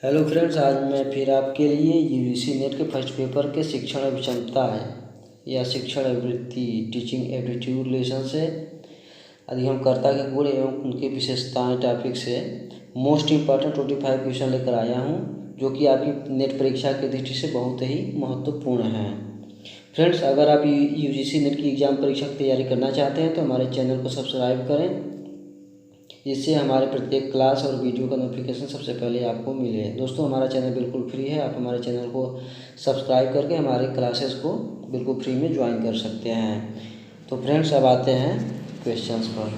Hello friends, आज मैं फिर आपके लिए यूजीसी नेट के फर्स्ट पेपर के शिक्षण अभिक्षमता है या शिक्षण आवृत्ति टीचिंग एप्टीट्यूड लेसन से अधिगमकर्ता के गुण एवं उनकी विशेषताएं टॉपिक से मोस्ट इम्पॉर्टेंट 25 क्वेश्चन लेकर आया हूं, जो कि आपकी नेट परीक्षा की दृष्टि से बहुत ही महत्वपूर्ण है। फ्रेंड्स, अगर आप यूजीसी नेट की एग्ज़ाम परीक्षा की तैयारी करना चाहते हैं तो हमारे चैनल को सब्सक्राइब करें, जिससे हमारे प्रत्येक क्लास और वीडियो का नोटिफिकेशन सबसे पहले आपको मिले। दोस्तों, हमारा चैनल बिल्कुल फ्री है, आप हमारे चैनल को सब्सक्राइब करके हमारे क्लासेस को बिल्कुल फ्री में ज्वाइन कर सकते हैं। तो फ्रेंड्स, अब आते हैं क्वेश्चंस पर।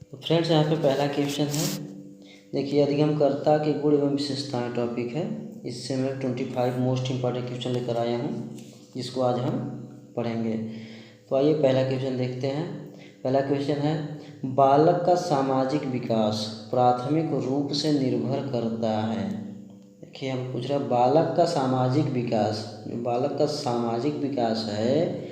तो फ्रेंड्स, यहाँ पे पहला क्वेश्चन है, देखिए, अधिगमकर्ता के गुण एवं विशेषताएं टॉपिक है। इससे मैं 25 मोस्ट इम्पॉर्टेंट क्वेश्चन लेकर आया हूँ, जिसको आज हम पढ़ेंगे। तो आइए पहला क्वेश्चन देखते हैं। पहला क्वेश्चन है, बालक का सामाजिक विकास प्राथमिक रूप से निर्भर करता है। देखिए, हम पूछ रहे हैं बालक का सामाजिक विकास, जो बालक का सामाजिक विकास है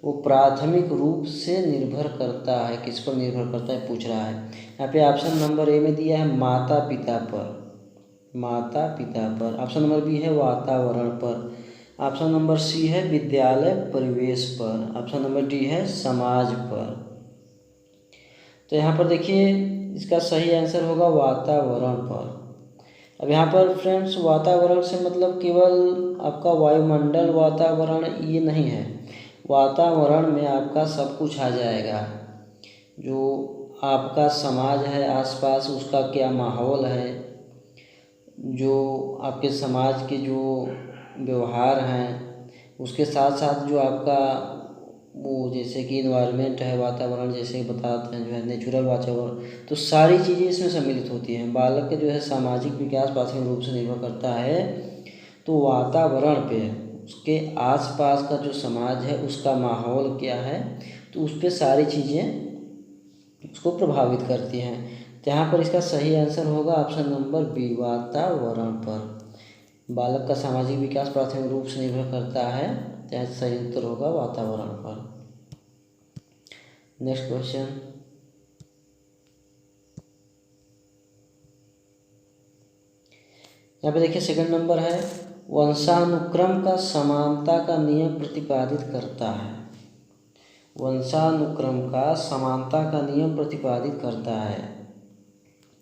वो प्राथमिक रूप से निर्भर करता है। किस पर निर्भर करता है पूछ रहा है। यहाँ पे ऑप्शन नंबर ए में दिया है माता पिता पर, माता पिता पर। ऑप्शन नंबर बी है वातावरण पर। ऑप्शन नंबर सी है विद्यालय परिवेश पर। ऑप्शन नंबर डी है समाज पर। तो यहाँ पर देखिए, इसका सही आंसर होगा वातावरण पर। अब यहाँ पर फ्रेंड्स, वातावरण से मतलब केवल आपका वायुमंडल वातावरण ये नहीं है। वातावरण में आपका सब कुछ आ जाएगा। जो आपका समाज है आसपास, उसका क्या माहौल है, जो आपके समाज के जो व्यवहार हैं, उसके साथ साथ जो आपका वो जैसे कि इन्वायरमेंट है, वातावरण जैसे बताते हैं जो है नेचुरल वातावरण, तो सारी चीज़ें इसमें सम्मिलित होती हैं। बालक के जो है सामाजिक विकास प्राथमिक रूप से निर्भर करता है तो वातावरण पे, उसके आसपास का जो समाज है उसका माहौल क्या है, तो उस पर सारी चीज़ें उसको प्रभावित करती हैं। तो यहाँ पर इसका सही आंसर होगा ऑप्शन नंबर बी, वातावरण पर। बालक का सामाजिक विकास प्राथमिक रूप से निर्भर करता है, तो सही उत्तर होगा वातावरण पर। नेक्स्ट क्वेश्चन, यहाँ पे देखिए सेकंड नंबर है, वंशानुक्रम का समानता का नियम प्रतिपादित करता है। वंशानुक्रम का समानता का नियम प्रतिपादित करता है।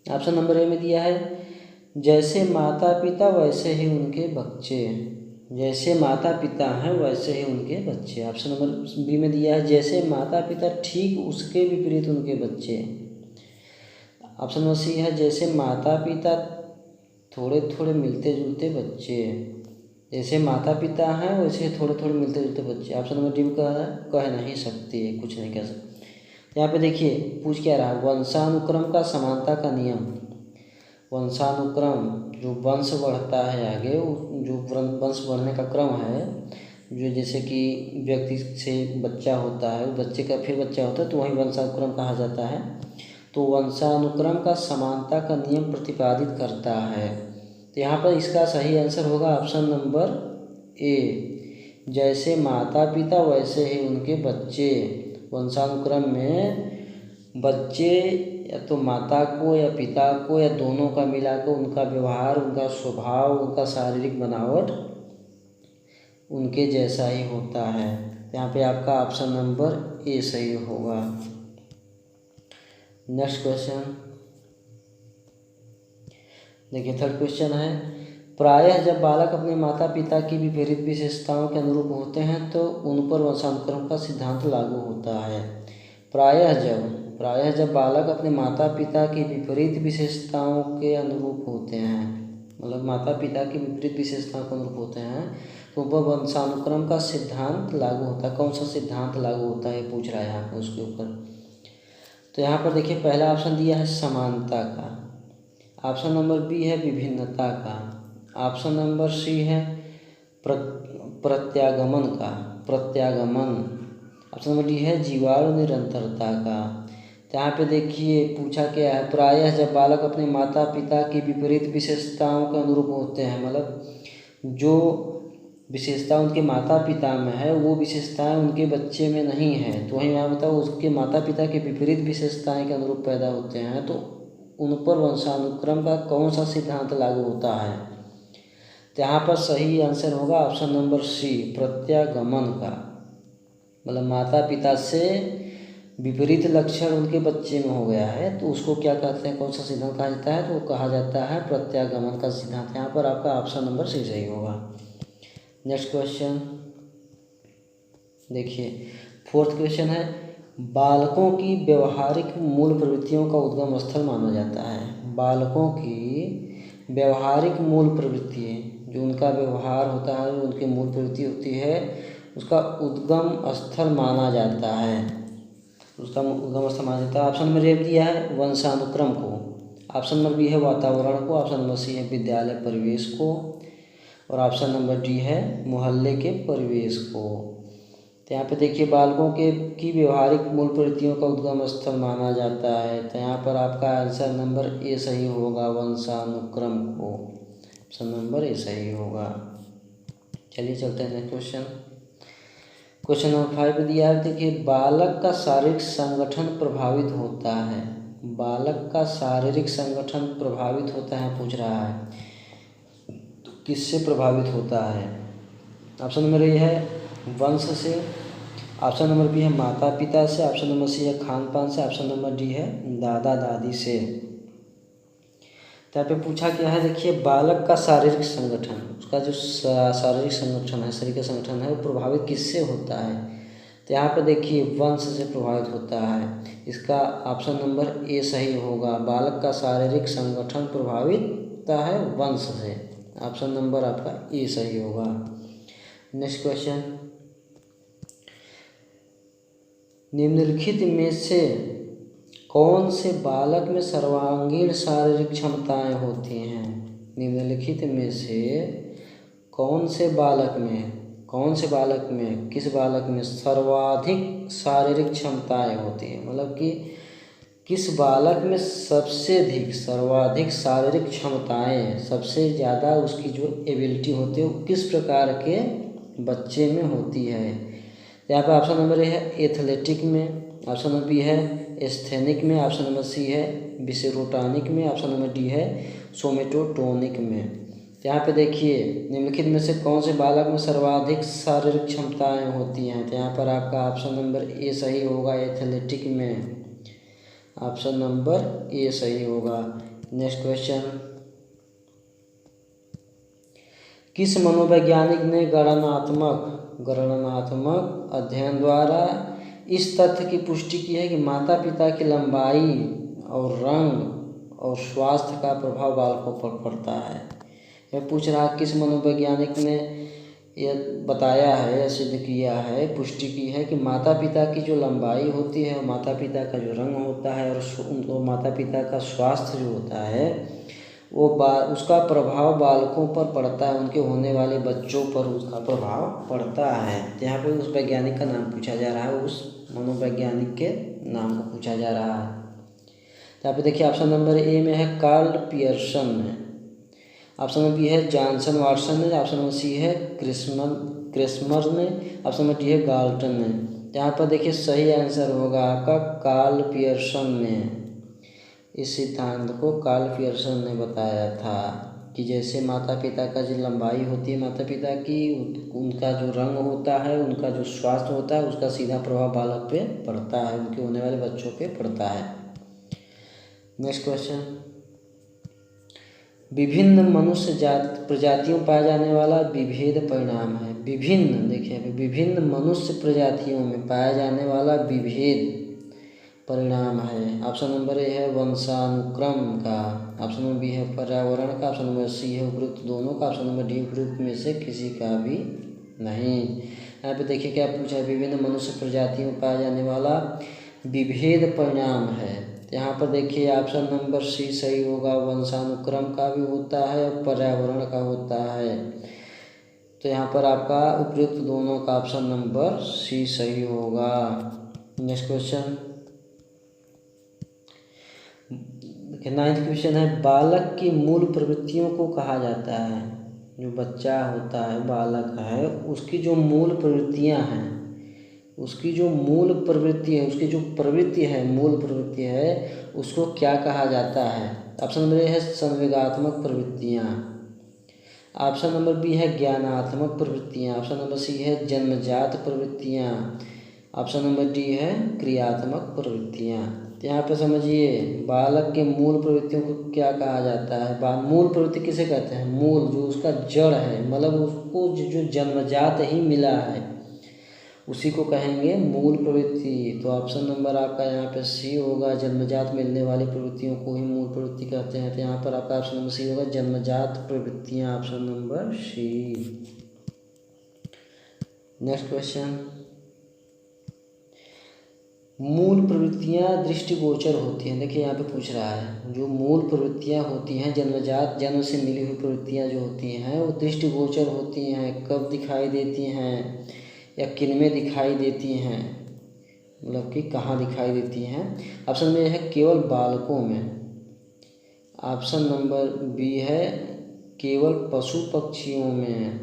ऑप्शन नंबर ए में दिया है जैसे माता पिता वैसे ही उनके बच्चे, जैसे माता पिता हैं वैसे ही उनके बच्चे। ऑप्शन नंबर बी में दिया है जैसे माता पिता ठीक उसके विपरीत उनके बच्चे। ऑप्शन नंबर सी है जैसे माता पिता थोड़े थोड़े मिलते जुलते बच्चे, जैसे माता पिता हैं वैसे थोड़े थोड़े मिलते जुलते बच्चे। ऑप्शन नंबर डी कह नहीं सकते, कुछ नहीं कह सकते। यहाँ पे देखिए पूछ क्या रहा है, वंशानुक्रम का समानता का नियम। वंशानुक्रम, जो वंश बढ़ता है आगे, जो वंश बढ़ने का क्रम है, जो जैसे कि व्यक्ति से बच्चा होता है, बच्चे का फिर बच्चा होता है, तो वही वंशानुक्रम कहा जाता है। तो वंशानुक्रम का समानता का नियम प्रतिपादित करता है। तो यहाँ पर इसका सही आंसर होगा ऑप्शन नंबर ए, जैसे माता पिता वैसे ही उनके बच्चे। वंशानुक्रम में बच्चे या तो माता को या पिता को या दोनों का मिलाकर उनका व्यवहार, उनका स्वभाव, उनका शारीरिक बनावट उनके जैसा ही होता है। यहाँ पे आपका ऑप्शन नंबर ए सही होगा। नेक्स्ट क्वेश्चन देखिए, थर्ड क्वेश्चन है, प्रायः जब बालक अपने माता पिता की विपरीत विशेषताओं के अनुरूप होते हैं तो उन पर वंशानुक्रम का सिद्धांत लागू होता है। प्रायः जब बालक अपने माता पिता की विपरीत विशेषताओं के अनुरूप होते हैं, मतलब माता पिता की विपरीत विशेषताओं के अनुरूप होते हैं, तो वह वंशानुक्रम का सिद्धांत लागू होता है। कौन सा सिद्धांत लागू होता है पूछ रहा है यहाँ पर उसके ऊपर। तो यहाँ पर देखिए पहला ऑप्शन दिया है समानता का, ऑप्शन नंबर बी है विभिन्नता का, ऑप्शन नंबर सी है प्रत्यागमन का, ऑप्शन नंबर डी है जीवाणु निरंतरता का। तो यहाँ पे देखिए पूछा क्या है, प्रायः जब बालक अपने माता पिता की विपरीत विशेषताओं के अनुरूप होते हैं, मतलब जो विशेषता उनके माता पिता में है, वो विशेषताएं उनके बच्चे में नहीं है। तो वहीं यहाँ बताओ उसके माता पिता के विपरीत विशेषताएं के अनुरूप पैदा होते हैं, तो उन पर वंशानुक्रम का कौन सा सिद्धांत लागू होता है? तो यहाँ पर सही आंसर होगा ऑप्शन नंबर सी, प्रत्यागमन का। मतलब माता पिता से विपरीत लक्षण उनके बच्चे में हो गया है तो उसको क्या कहते हैं, कौन सा सिद्धांत कहा जाता है? तो वो कहा जाता है प्रत्यागमन का सिद्धांत। यहाँ पर आपका ऑप्शन नंबर सी सही होगा। नेक्स्ट क्वेश्चन देखिए, फोर्थ क्वेश्चन है, बालकों की व्यवहारिक मूल प्रवृत्तियों का उद्गम स्थल माना जाता है। बालकों की व्यवहारिक मूल प्रवृत्ति, जो उनका व्यवहार होता है, जो उनकी मूल प्रवृत्ति होती है, उसका उद्गम स्थल माना जाता है। उसका उद्गम स्थल माना जाता है। ऑप्शन नंबर ए दिया है वंशानुक्रम को, ऑप्शन नंबर बी है वातावरण को, ऑप्शन नंबर सी है विद्यालय परिवेश को, और ऑप्शन नंबर डी है मोहल्ले के परिवेश को। तो यहाँ पे देखिए बालकों की व्यवहारिक मूल प्रवृत्तियों का उद्गम स्थल माना जाता है। तो यहाँ पर आपका आंसर नंबर ए सही होगा, वंशानुक्रम को। ऑप्शन नंबर ए सही होगा। चलिए चलते हैं नेक्स्ट क्वेश्चन। क्वेश्चन नंबर 5 दिया है, देखिए बालक का शारीरिक संगठन प्रभावित होता है। बालक का शारीरिक संगठन प्रभावित होता है पूछ रहा है, तो किससे प्रभावित होता है? ऑप्शन नंबर ए है वंश से, ऑप्शन नंबर बी है माता पिता से, ऑप्शन नंबर सी है खान पान से, ऑप्शन नंबर डी है दादा दादी से। तो यहाँ पे पूछा क्या है, देखिए बालक का शारीरिक संगठन, उसका जो शारीरिक संगठन है, शरीर का संगठन है, वो प्रभावित किससे होता है? तो यहाँ पे देखिए वंश से प्रभावित होता है। इसका ऑप्शन नंबर ए सही होगा, बालक का शारीरिक संगठन प्रभावित होता है वंश से। ऑप्शन नंबर आपका ए सही होगा। नेक्स्ट क्वेश्चन, निम्नलिखित में से कौन से बालक में सर्वांगीण शारीरिक क्षमताएं होती हैं? निम्नलिखित में से कौन से बालक में किस बालक में सर्वाधिक शारीरिक क्षमताएं होती हैं? मतलब कि किस बालक में सर्वाधिक शारीरिक क्षमताएं, सबसे ज़्यादा उसकी जो एबिलिटी होती है वो किस प्रकार के बच्चे में होती है? यहाँ पर ऑप्शन नंबर ए है एथलेटिक में, ऑप्शन नंबर बी है एस्थेनिक में, ऑप्शन नंबर सी है विसेरोटॉनिक में, ऑप्शन नंबर डी है सोमेटोटोनिक में। यहाँ पे देखिए निम्नलिखित में से कौन से बालक में सर्वाधिक शारीरिक क्षमताएं होती हैं? तो यहाँ पर आपका ऑप्शन नंबर ए सही होगा, एथलेटिक में। ऑप्शन नंबर ए सही होगा। नेक्स्ट क्वेश्चन, किस मनोवैज्ञानिक ने गणनात्मक अध्ययन द्वारा इस तथ्य की पुष्टि की है कि माता पिता की लंबाई और रंग और स्वास्थ्य का प्रभाव बालकों पर पड़ता है? यह पूछ रहा किस मनोवैज्ञानिक ने यह बताया है या सिद्ध किया है, पुष्टि की है कि माता पिता की जो लंबाई होती है, माता पिता का जो रंग होता है और माता पिता का स्वास्थ्य जो होता है वो उसका प्रभाव बालकों पर पड़ता है, उनके होने वाले बच्चों पर उसका प्रभाव पड़ता है। यहाँ पे उस वैज्ञानिक का नाम पूछा जा रहा है, उस मनोवैज्ञानिक के नाम को पूछा जा रहा है। यहाँ पे देखिए ऑप्शन नंबर ए में है कार्ल पियर्सन ने, ऑप्शन नंबर बी है जॉनसन वाटसन ने, ऑप्शन नंबर सी है क्रेस्मर ने, ऑप्शन नंबर डी है गाल्टन ने। यहाँ पर देखिए सही आंसर होगा आपका कार्ल पियर्सन ने। इस सिद्धांत को कार्ल पियर्सन ने बताया था कि जैसे माता पिता का जो लंबाई होती है माता पिता की, उनका जो रंग होता है, उनका जो स्वास्थ्य होता है, उसका सीधा प्रभाव बालक पे पड़ता है, उनके होने वाले बच्चों पे पड़ता है। नेक्स्ट क्वेश्चन, विभिन्न मनुष्य प्रजातियों पाए जाने वाला विभेद परिणाम है। विभिन्न मनुष्य प्रजातियों में पाया जाने वाला विभेद परिणाम है। ऑप्शन नंबर ए है वंशानुक्रम का, ऑप्शन नंबर बी है पर्यावरण का, ऑप्शन नंबर सी है उपरोक्त दोनों का, ऑप्शन नंबर डी उपरोक्त में से किसी का भी नहीं। यहाँ पे देखिए क्या पूछा है, विभिन्न मनुष्य प्रजातियों में पाया जाने वाला विभेद परिणाम है। यहाँ पर देखिए ऑप्शन नंबर सी सही होगा, वंशानुक्रम का भी होता है और पर्यावरण का होता है। तो यहाँ पर आपका उपयुक्त दोनों का ऑप्शन नंबर सी सही होगा। नेक्स्ट क्वेश्चन, 9th क्वेश्चन है, बालक की मूल प्रवृत्तियों को कहा जाता है। जो बच्चा होता है, बालक है, उसकी जो मूल प्रवृत्तियाँ हैं, उसकी जो मूल प्रवृत्ति है, उसकी जो प्रवृत्ति है, मूल प्रवृत्ति है, उसको क्या कहा जाता है? ऑप्शन नंबर ए है संवेगात्मक प्रवृत्तियाँ। ऑप्शन नंबर बी है ज्ञानात्मक प्रवृत्तियाँ। ऑप्शन नंबर सी है जन्मजात प्रवृत्तियाँ। ऑप्शन नंबर डी है क्रियात्मक प्रवृत्तियाँ। यहाँ पे समझिए, बालक के मूल प्रवृत्तियों को क्या कहा जाता है? मूल प्रवृत्ति किसे कहते हैं? मूल, जो उसका जड़ है, मतलब उसको जो जन्मजात ही मिला है, उसी को कहेंगे मूल प्रवृत्ति। तो ऑप्शन नंबर आपका यहाँ पे सी होगा, जन्मजात मिलने वाली प्रवृत्तियों को ही मूल प्रवृत्ति कहते हैं। तो यहाँ पर आपका ऑप्शन नंबर सी होगा, जन्मजात प्रवृत्तियाँ, option number C. Next question, मूल प्रवृत्तियाँ दृष्टिगोचर होती हैं। देखिए यहाँ पे पूछ रहा है, जो मूल प्रवृत्तियाँ होती हैं, जन्मजात, जन्म से मिली हुई प्रवृत्तियाँ जो होती हैं, वो दृष्टिगोचर होती हैं। कब दिखाई देती हैं या किन में दिखाई देती हैं, मतलब कि कहाँ दिखाई देती हैं? ऑप्शन में है केवल बालकों में। ऑप्शन नंबर बी है केवल पशु पक्षियों में।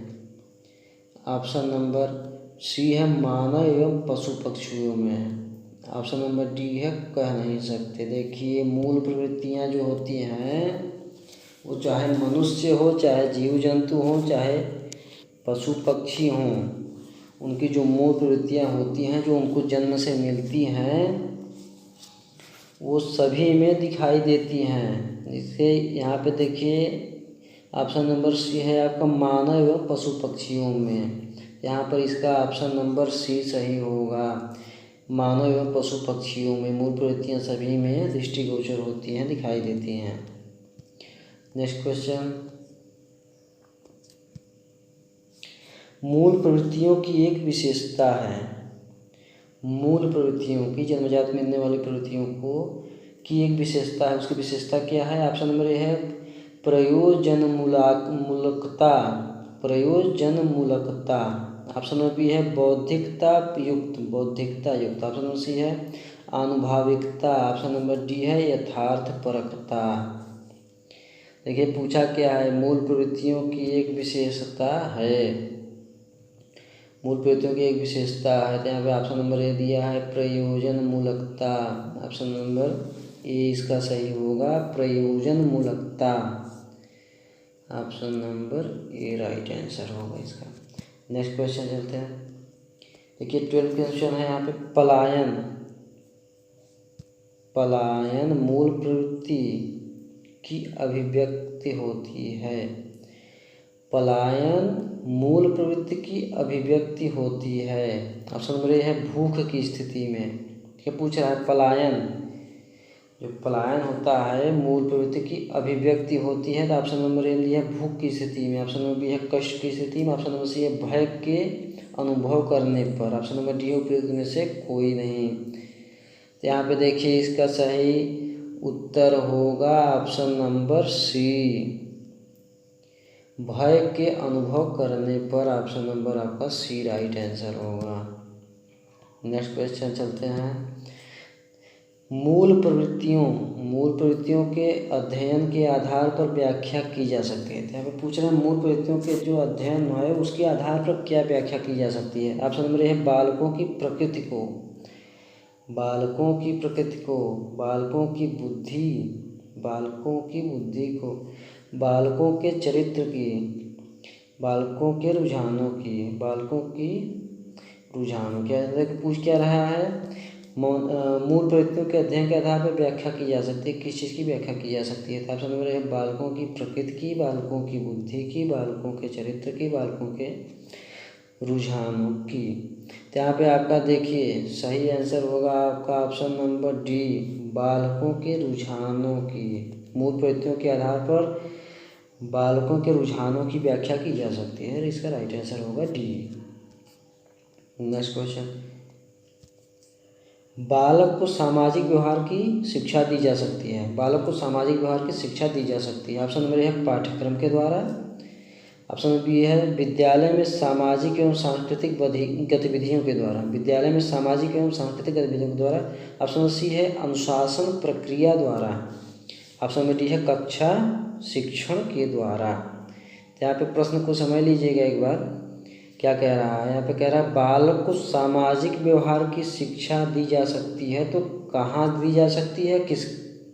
ऑप्शन नंबर सी है मानव एवं पशु पक्षियों में। ऑप्शन नंबर डी है कह नहीं सकते। देखिए, मूल प्रवृत्तियाँ जो होती हैं, वो चाहे मनुष्य हो, चाहे जीव जंतु हो, चाहे पशु पक्षी हों, उनकी जो मूल प्रवृत्तियाँ होती हैं, जो उनको जन्म से मिलती हैं, वो सभी में दिखाई देती हैं। जिससे यहाँ पे देखिए, ऑप्शन नंबर सी है आपका मानव एवं पशु पक्षियों में। यहाँ पर इसका ऑप्शन नंबर सी सही होगा। मानव एवं पशु पक्षियों में मूल प्रवृत्तियाँ सभी में दृष्टिगोचर होती हैं, दिखाई देती हैं। नेक्स्ट क्वेश्चन, मूल प्रवृत्तियों की एक विशेषता है। मूल प्रवृत्तियों की, जन्मजात मिलने वाली प्रवृत्तियों को की एक विशेषता है। उसकी विशेषता क्या है? ऑप्शन नंबर ए है प्रयोजनमूलकता। प्रयोजनमूलकता। ऑप्शन नंबर बी है बौद्धिकता युक्त। बौद्धिकता युक्त। ऑप्शन नंबर सी है आनुभाविकता। ऑप्शन नंबर डी है यथार्थपरकता। देखिए पूछा क्या है, मूल प्रवृत्तियों की एक विशेषता है। मूल प्रवृत्तियों की एक विशेषता है, तो यहाँ पे ऑप्शन नंबर ए दिया है प्रयोजनमूलकता। ऑप्शन नंबर ए इसका सही होगा, प्रयोजनमूलकता। Option number A right answer होगा इसका। नेक्स्ट क्वेश्चन चलते हैं। देखिए 12th क्वेश्चन है यहाँ पे, पलायन। पलायन मूल प्रवृत्ति की अभिव्यक्ति होती है। पलायन मूल प्रवृत्ति की अभिव्यक्ति होती है। ऑप्शन नंबर ए है भूख की स्थिति में। क्या पूछ रहा है? पलायन, जो पलायन होता है मूल प्रवृत्ति की अभिव्यक्ति होती है। तो ऑप्शन नंबर ए लिया भूख की स्थिति में। ऑप्शन नंबर बी है कष्ट की स्थिति में। ऑप्शन नंबर सी है भय के अनुभव करने पर। ऑप्शन नंबर डी उपयुक्त में से कोई नहीं। तो यहाँ पे देखिए इसका सही उत्तर होगा ऑप्शन नंबर सी, भय के अनुभव करने पर। ऑप्शन नंबर आपका सी राइट आंसर होगा। नेक्स्ट क्वेश्चन चलते हैं। मूल प्रवृत्तियों के अध्ययन के आधार पर व्याख्या की जा सकती है। यहाँ पे पूछ रहे हैं मूल प्रवृत्तियों के जो अध्ययन है उसके आधार पर क्या व्याख्या की जा सकती है। ऑप्शन नंबर ए है बालकों की प्रकृति को, बालकों की प्रकृति को, बालकों की बुद्धि को, बालकों के चरित्र की, बालकों के रुझानों की, क्या पूछ क्या रहा है? मूल प्रवृत्तियों के अध्ययन के आधार पर व्याख्या की जा सकती है। किस चीज़ की व्याख्या की जा सकती है? तो ऑप्शन नंबर है बालकों की प्रकृति की, बालकों की बुद्धि की, बालकों के चरित्र की, बालकों के रुझानों की। तो यहाँ पे आपका देखिए सही आंसर होगा आपका ऑप्शन नंबर डी, बालकों के रुझानों की। मूल प्रवृत्तियों के आधार पर बालकों के रुझानों की व्याख्या की जा सकती है। इसका राइट आंसर होगा डी। नेक्स्ट क्वेश्चन, बालक को सामाजिक व्यवहार की शिक्षा दी जा सकती है। बालक को सामाजिक व्यवहार की शिक्षा दी जा सकती है। ऑप्शन नंबर ए है पाठ्यक्रम के द्वारा। ऑप्शन नंबर बी है विद्यालय में सामाजिक एवं सांस्कृतिक गतिविधियों के द्वारा। विद्यालय में सामाजिक एवं सांस्कृतिक गतिविधियों के द्वारा। ऑप्शन नंबर सी है अनुशासन प्रक्रिया द्वारा। ऑप्शन नंबर डी है कक्षा शिक्षण के द्वारा। तो यहाँ पे प्रश्न को समझ लीजिएगा एक बार, क्या कह रहा है। यहाँ पे कह रहा है बालक को सामाजिक व्यवहार की शिक्षा दी जा सकती है, तो कहाँ दी जा सकती है,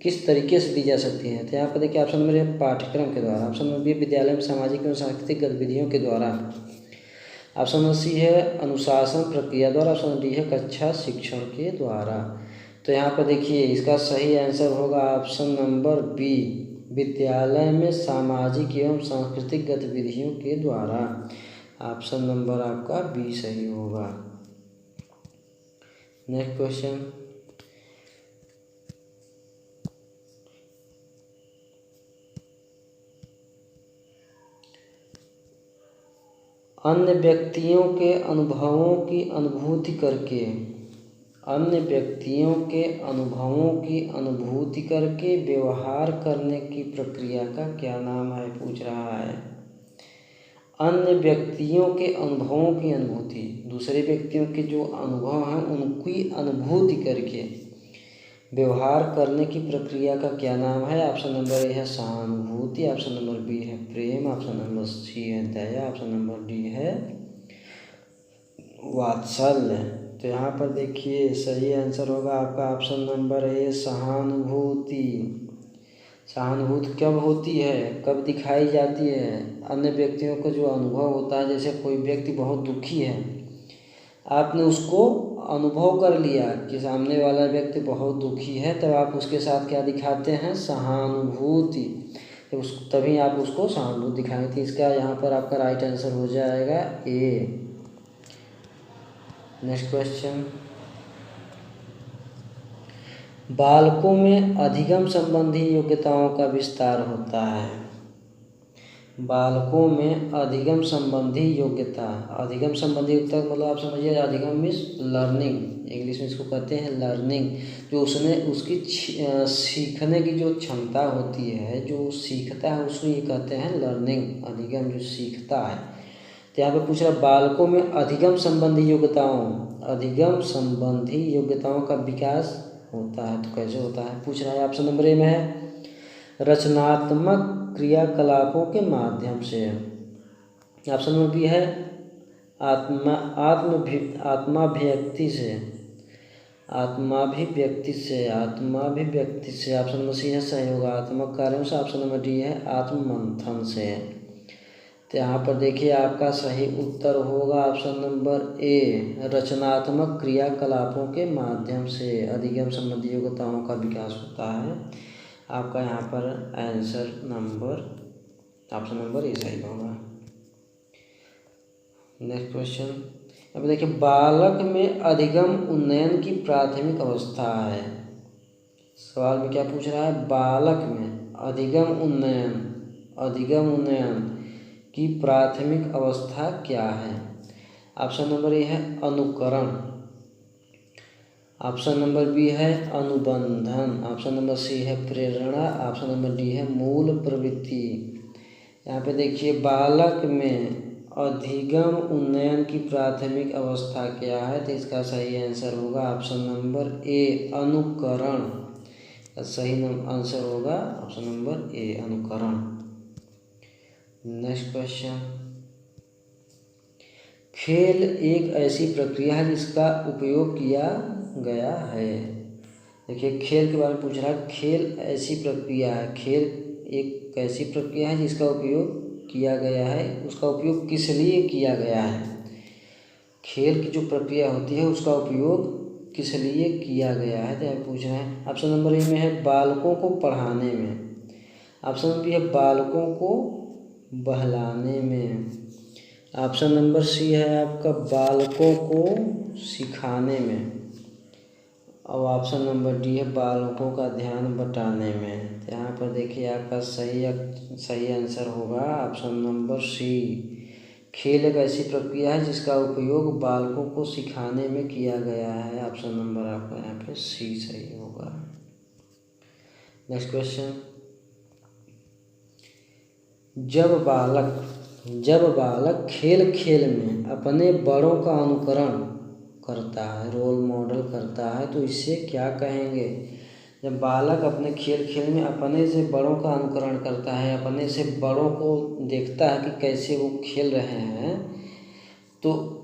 किस तरीके से दी जा सकती है। तो यहाँ पर देखिए ऑप्शन नंबर है पाठ्यक्रम के द्वारा, ऑप्शन नंबर बी विद्यालय में सामाजिक एवं सांस्कृतिक गतिविधियों के द्वारा, ऑप्शन नंबर सी है अनुशासन प्रक्रिया द्वारा, ऑप्शन नंबर डी है कक्षा शिक्षण के द्वारा। तो यहाँ पर देखिए इसका सही आंसर होगा ऑप्शन नंबर बी विद्यालय में सामाजिक एवं सांस्कृतिक गतिविधियों के द्वारा। ऑप्शन नंबर आपका बी सही होगा। नेक्स्ट क्वेश्चन, अन्य व्यक्तियों के अनुभवों की अनुभूति करके, अन्य व्यक्तियों के अनुभवों की अनुभूति करके व्यवहार करने की प्रक्रिया का क्या नाम है, पूछ रहा है। अन्य व्यक्तियों के अनुभवों की अनुभूति, दूसरे व्यक्तियों के जो अनुभव हैं उनकी अनुभूति करके व्यवहार करने की प्रक्रिया का क्या नाम है। ऑप्शन नंबर ए है सहानुभूति, ऑप्शन नंबर बी है प्रेम, ऑप्शन नंबर सी है दया, ऑप्शन नंबर डी है वात्सल्य। तो यहाँ पर देखिए सही आंसर होगा आपका ऑप्शन नंबर ए सहानुभूति। सहानुभूति कब होती है, कब दिखाई जाती है। अन्य व्यक्तियों का जो अनुभव होता है, जैसे कोई व्यक्ति बहुत दुखी है, आपने उसको अनुभव कर लिया कि सामने वाला व्यक्ति बहुत दुखी है, तब आप उसके साथ क्या दिखाते हैं, सहानुभूति। तभी आप उसको सहानुभूति दिखाएंगे। तो इसका यहाँ पर आपका राइट आंसर हो जाएगा ए। नेक्स्ट क्वेश्चन, बालकों में अधिगम संबंधी योग्यताओं का विस्तार होता है। बालकों में अधिगम संबंधी योग्यता, अधिगम संबंधी योग्यता मतलब आप समझिए अधिगम मीन्स लर्निंग, इंग्लिश में इसको कहते हैं लर्निंग। जो उसकी सीखने की जो क्षमता होती है, जो सीखता है उसको ये कहते हैं लर्निंग, अधिगम जो सीखता है। तो यहाँ पे पूछ रहा बालकों में अधिगम संबंधी योग्यताओं का विकास होता है, तो कैसे होता है पूछ रहा है। ऑप्शन नंबर ए में है रचनात्मक क्रियाकलापों के माध्यम से, ऑप्शन नंबर बी है आत्माभिव्यक्ति से, ऑप्शन नंबर सी है सहयोगात्मक कार्यों से, ऑप्शन नंबर डी है आत्ममंथन से। तो यहाँ पर देखिए आपका सही उत्तर होगा ऑप्शन नंबर ए रचनात्मक क्रियाकलापों के माध्यम से अधिगम संबंधी योग्यताओं का विकास होता है। आपका यहाँ पर आंसर नंबर ऑप्शन नंबर ए सही होगा। नेक्स्ट क्वेश्चन, अब देखिए बालक में अधिगम उन्नयन की प्राथमिक अवस्था है। सवाल में क्या पूछ रहा है, बालक में अधिगम उन्नयन की प्राथमिक अवस्था क्या है। ऑप्शन नंबर ए है अनुकरण, ऑप्शन नंबर बी है अनुबंधन, ऑप्शन नंबर सी है प्रेरणा, ऑप्शन नंबर डी है मूल प्रवृत्ति। यहाँ पे देखिए बालक में अधिगम उन्नयन की प्राथमिक अवस्था क्या है, तो इसका सही आंसर होगा ऑप्शन नंबर ए अनुकरण। सही आंसर होगा ऑप्शन नंबर ए अनुकरण। नेक्स्ट क्वेश्चन, खेल एक ऐसी प्रक्रिया है जिसका उपयोग किया गया है। देखिए खेल के बारे में पूछ रहा है, खेल ऐसी प्रक्रिया है, खेल एक ऐसी प्रक्रिया है जिसका उपयोग किया गया है, उसका उपयोग किस लिए किया गया है। खेल की जो प्रक्रिया होती है उसका उपयोग किस लिए किया गया है, तो आप पूछ रहे हैं। ऑप्शन नंबर ए में है बालकों को पढ़ाने में, ऑप्शन नंबर बी है बालकों को बहलाने में, ऑप्शन नंबर सी है आपका बालकों को सिखाने में, और ऑप्शन नंबर डी है बालकों का ध्यान बटाने में। तो यहाँ पर देखिए आपका सही आंसर होगा ऑप्शन नंबर सी। खेल एक ऐसी प्रक्रिया है जिसका उपयोग बालकों को सिखाने में किया गया है। ऑप्शन नंबर आपका यहाँ पे सी सही होगा। नेक्स्ट क्वेश्चन, जब बालक खेल खेल में अपने बड़ों का अनुकरण करता है, रोल मॉडल करता है, तो इसे क्या कहेंगे। जब बालक अपने खेल खेल में अपने से बड़ों का अनुकरण करता है, अपने से बड़ों को देखता है कि कैसे वो खेल रहे हैं, तो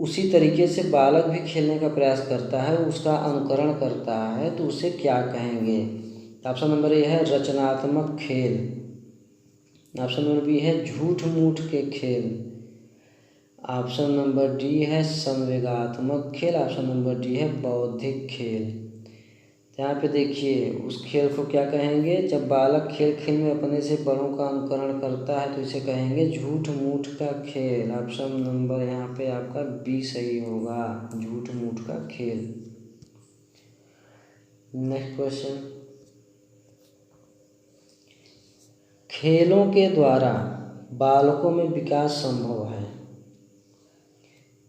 उसी तरीके से बालक भी खेलने का प्रयास करता है, उसका अनुकरण करता है, तो उसे क्या कहेंगे? ऑप्शन नंबर ए है रचनात्मक खेल। ऑप्शन नंबर बी है झूठ मूठ के खेल। ऑप्शन नंबर डी है संवेगात्मक खेल। ऑप्शन नंबर डी है बौद्धिक खेल। तो यहाँ पे देखिए उस खेल को क्या कहेंगे? जब बालक खेल खेल में अपने से बड़ों का अनुकरण करता है तो इसे कहेंगे झूठ मूठ का खेल। ऑप्शन नंबर यहाँ पे आपका बी सही होगा, झूठ मूठ का खेल। नेक्स्ट क्वेश्चन, खेलों के द्वारा बालकों में विकास संभव है।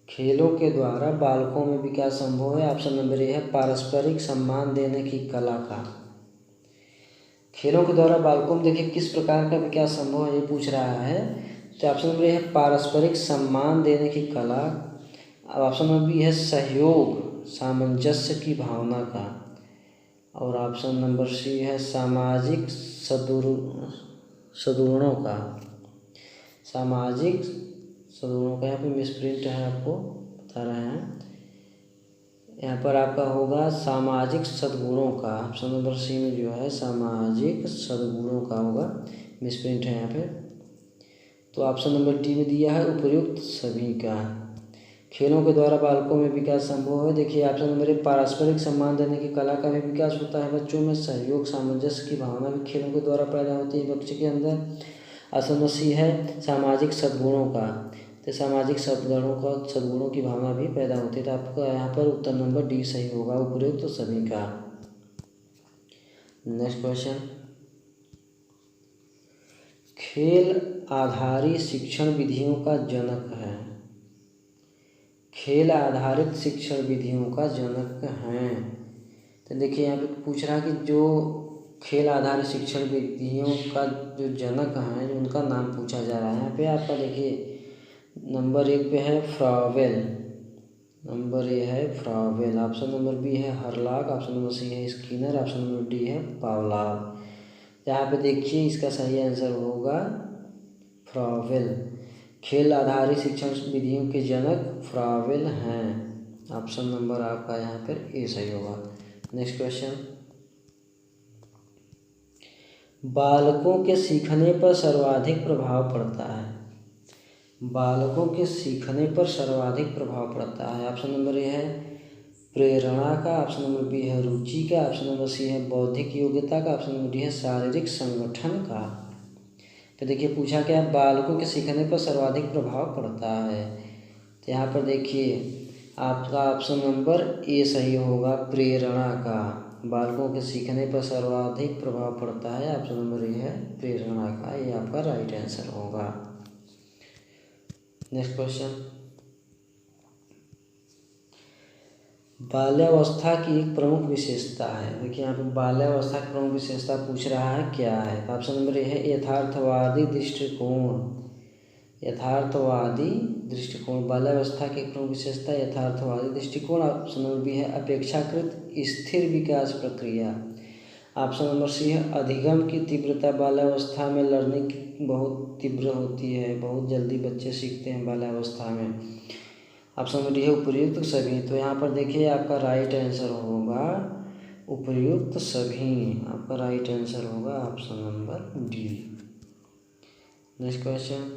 खेलों के द्वारा बालकों में विकास संभव है। ऑप्शन नंबर ए है पारस्परिक सम्मान देने की कला का। खेलों के द्वारा बालकों में देखिए किस प्रकार का विकास संभव है ये पूछ रहा है, तो ऑप्शन नंबर ए है पारस्परिक सम्मान देने की कला। ऑप्शन नंबर बी है सहयोग सामंजस्य की भावना का। और ऑप्शन नंबर सी है सामाजिक सद्गुणों का। सामाजिक सद्गुणों का यहाँ पे मिसप्रिंट है, आपको बता रहे हैं। यहाँ पर आपका होगा सामाजिक सद्गुणों का। ऑप्शन नंबर सी में जो है सामाजिक सद्गुणों का होगा, मिसप्रिंट है यहाँ पे। तो ऑप्शन नंबर डी में दिया है उपयुक्त सभी का। खेलों के द्वारा बालकों में विकास संभव है। देखिए ऑप्शन नंबर ए पारस्परिक सम्मान देने की कला का भी विकास होता है बच्चों में। सहयोग सामंजस्य की भावना भी खेलों के द्वारा पैदा होती है बच्चे के अंदर। ऑप्शन नंबर सी है सामाजिक सद्गुणों का। तो सामाजिक सद्गुणों की भावना भी पैदा होती है। तो आपका यहाँ पर उत्तर नंबर डी सही होगा, उपयुक्त तो सभी का। नेक्स्ट क्वेश्चन, खेल आधारित शिक्षण विधियों का जनक है। खेल आधारित शिक्षण विधियों का जनक हैं। तो देखिए यहाँ पे पूछ रहा है कि जो खेल आधारित शिक्षण विधियों का जो जनक हैं, जो उनका नाम पूछा जा रहा है। यहाँ पे आपका देखिए नंबर 1 पे है फ्रावेल। नंबर ए है फ्रावेल। ऑप्शन नंबर बी है हरलाक। ऑप्शन नंबर सी है स्किनर। ऑप्शन नंबर डी है पावलाव। यहाँ पे देखिए इसका सही आंसर होगा फ्रावेल। खेल आधारित शिक्षण विधियों के जनक फ्रावेल हैं। ऑप्शन नंबर आपका यहाँ पर ए सही होगा। नेक्स्ट क्वेश्चन, बालकों के सीखने पर सर्वाधिक प्रभाव पड़ता है। बालकों के सीखने पर सर्वाधिक प्रभाव पड़ता है। ऑप्शन नंबर ए है प्रेरणा का। ऑप्शन नंबर बी है रुचि का। ऑप्शन नंबर सी है बौद्धिक योग्यता का। ऑप्शन नंबर डी है शारीरिक संगठन का। तो देखिए पूछा क्या है, बालकों के सीखने पर सर्वाधिक प्रभाव पड़ता है। तो यहाँ पर देखिए आपका ऑप्शन नंबर ए सही होगा, प्रेरणा का। बालकों के सीखने पर सर्वाधिक प्रभाव पड़ता है। ऑप्शन नंबर ए है प्रेरणा का, ये आपका राइट आंसर होगा। नेक्स्ट क्वेश्चन, बाल्यावस्था की एक प्रमुख विशेषता है। देखिए यहाँ पे बाल्यावस्था की प्रमुख विशेषता पूछ रहा है, क्या है? ऑप्शन नंबर ए है यथार्थवादी दृष्टिकोण। यथार्थवादी दृष्टिकोण, बाल्यावस्था की एक प्रमुख विशेषता यथार्थवादी दृष्टिकोण। ऑप्शन नंबर बी है अपेक्षाकृत स्थिर विकास प्रक्रिया। ऑप्शन नंबर सी है अधिगम की तीव्रता। बाल्यावस्था में लर्निंग बहुत तीव्र होती है, बहुत जल्दी बच्चे सीखते हैं बाल्यावस्था में। ऑप्शन नंबर डी है उपयुक्त सभी। तो यहाँ पर देखिए आपका राइट आंसर होगा उपयुक्त सभी। आपका राइट आंसर होगा option number D. Next question,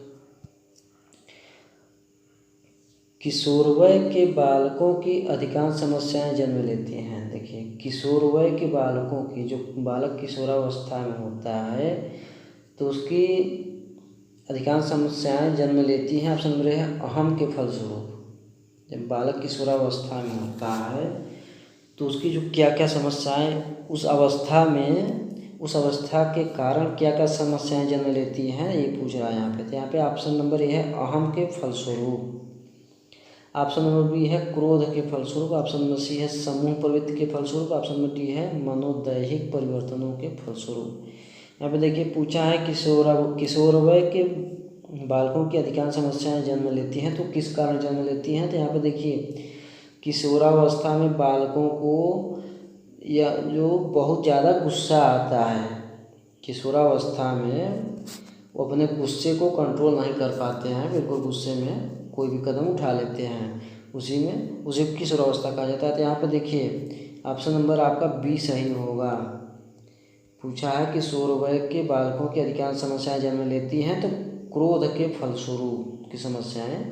किशोरवय के बालकों की अधिकांश समस्याएं जन्म लेती हैं। देखिए किशोरवय के बालकों की, जो बालक किशोरावस्था में होता है तो उसकी अधिकांश समस्याएं जन्म लेती हैं। ऑप्शन नंबर है अहम के फलस्वरूप। जब बालक किशोरावस्था में होता है तो उसकी जो क्या क्या समस्याएं उस अवस्था के कारण क्या क्या समस्याएं जन्म लेती हैं, ये पूछ रहा है यहाँ पे। तो यहाँ पे ऑप्शन नंबर ए है अहम के फलस्वरूप। ऑप्शन नंबर बी है क्रोध के फलस्वरूप। ऑप्शन नंबर सी है समूह प्रवृत्ति के फलस्वरूप। ऑप्शन नंबर डी है मनोदैहिक परिवर्तनों के फलस्वरूप। यहाँ पे देखिए पूछा है किशोरवय के बालकों की अधिकांश समस्याएं जन्म लेती हैं, तो किस कारण जन्म लेती हैं? तो यहाँ पे देखिए किशोरावस्था में बालकों को या जो बहुत ज़्यादा गुस्सा आता है, किशोरावस्था में वो अपने गुस्से को कंट्रोल नहीं कर पाते हैं, बिल्कुल गुस्से में कोई भी कदम उठा लेते हैं, उसे किशोरावस्था कहा जाता है। तो यहाँ पर देखिए ऑप्शन नंबर आपका बी सही होगा। पूछा है कि किशोर वय के बालकों की अधिकांश समस्याएं जन्म लेती हैं तो क्रोध के फलस्वरूप की समस्याएं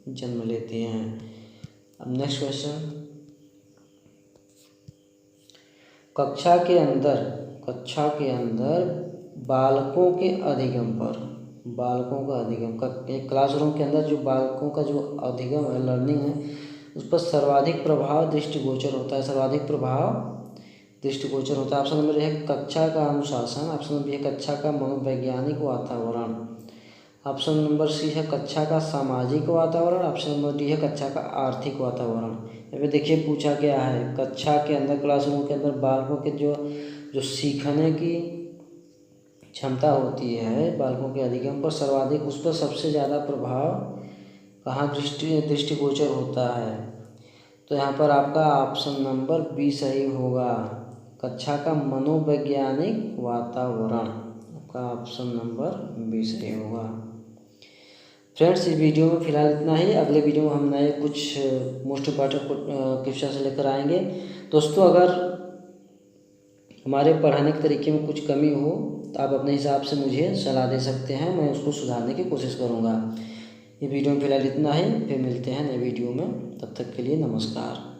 जन्म लेती हैं। अब नेक्स्ट क्वेश्चन, कक्षा के अंदर बालकों के अधिगम पर, बालकों का अधिगम क्लासरूम के अंदर जो बालकों का जो अधिगम है, लर्निंग है, उस पर सर्वाधिक प्रभाव दृष्टिगोचर होता है। ऑप्शन नंबर ए है कक्षा का अनुशासन, ऑप्शन नंबर बी है कक्षा का मनोवैज्ञानिक वातावरण, ऑप्शन नंबर सी है कक्षा का सामाजिक वातावरण, ऑप्शन नंबर डी है कक्षा का आर्थिक वातावरण। यहाँ पे देखिए पूछा क्या है, कक्षा के अंदर क्लासरूम के अंदर बालकों के जो सीखने की क्षमता होती है, बालकों के अधिगम पर सर्वाधिक, उस पर सबसे ज़्यादा प्रभाव कहाँ दृष्टिगोचर होता है। तो यहाँ पर आपका ऑप्शन नंबर बी सही होगा, कक्षा का मनोवैज्ञानिक वातावरण, आपका ऑप्शन नंबर बी सही होगा। फ्रेंड्स, इस वीडियो में फ़िलहाल इतना ही। अगले वीडियो में हम नए कुछ मोस्ट इम्पॉर्टेंट क्वेश्चन से लेकर आएंगे। दोस्तों, अगर हमारे पढ़ाने के तरीके में कुछ कमी हो तो आप अपने हिसाब से मुझे सलाह दे सकते हैं, मैं उसको सुधारने की कोशिश करूँगा। ये वीडियो में फ़िलहाल इतना ही, फिर मिलते हैं नए वीडियो में, तब तक के लिए नमस्कार।